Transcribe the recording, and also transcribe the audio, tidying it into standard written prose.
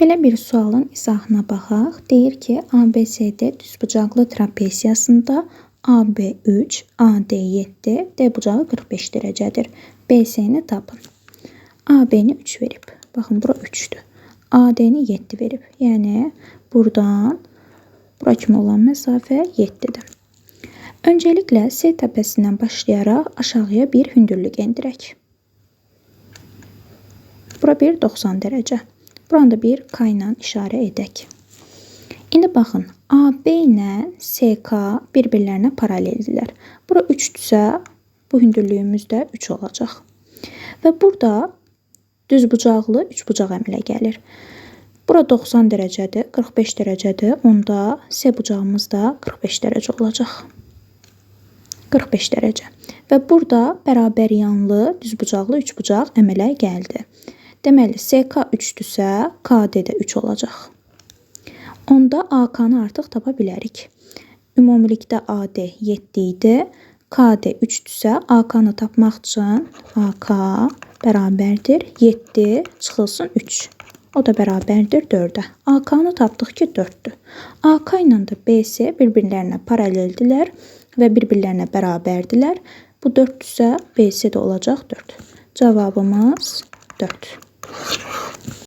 Belə bir sualın izahına baxaq. Deyir ki, ABCD düzbucaqlı trapeziyasında AB 3, AD 7, D bucağı 45 dərəcədir. BC-ni tapın. AB-ni 3 verib. Baxın, bura 3'dür. AD-ni 7 verib. Yəni, buradan bura kimi olan məsafə 7-dir. Öncəliklə C təpəsindən başlayaraq aşağıya bir hündürlük endirək. Bura bir 90 dərəcə. Buranı da bir K ilə işarə edək. İndi baxın, AB ilə SK bir-birlərinə paraleldirlər. Bura 3-dürsə, bu hündürlüyümüz də 3 olacaq. Və burada düzbucaqlı üçbucaq əmələ gəlir. Bura 90 dərəcədir, 45 dərəcədir. Onda C bucağımız da 45 dərəcə olacaq. 45 dərəcə. Və burada bərabər yanlı düzbucaqlı üçbucaq əmələ gəldi. Deməli, SK 3-dürsə, KD də 3 olacaq. Onda AK-nı artıq tapa bilərik. Ümumilikdə AD 7 idi. KD 3-dürsə, AK-nı tapmaq üçün AK bərabərdir 7 çıxılsın 3. O da bərabərdir 4-ə. AK-nı tapdıq ki, 4-dür. AK ilə də BC bir-birlərinə paraleldirlər və bir-birlərinə bərabərdilər. Bu 4-dürsə, BC də olacaq 4. Cavabımız 4.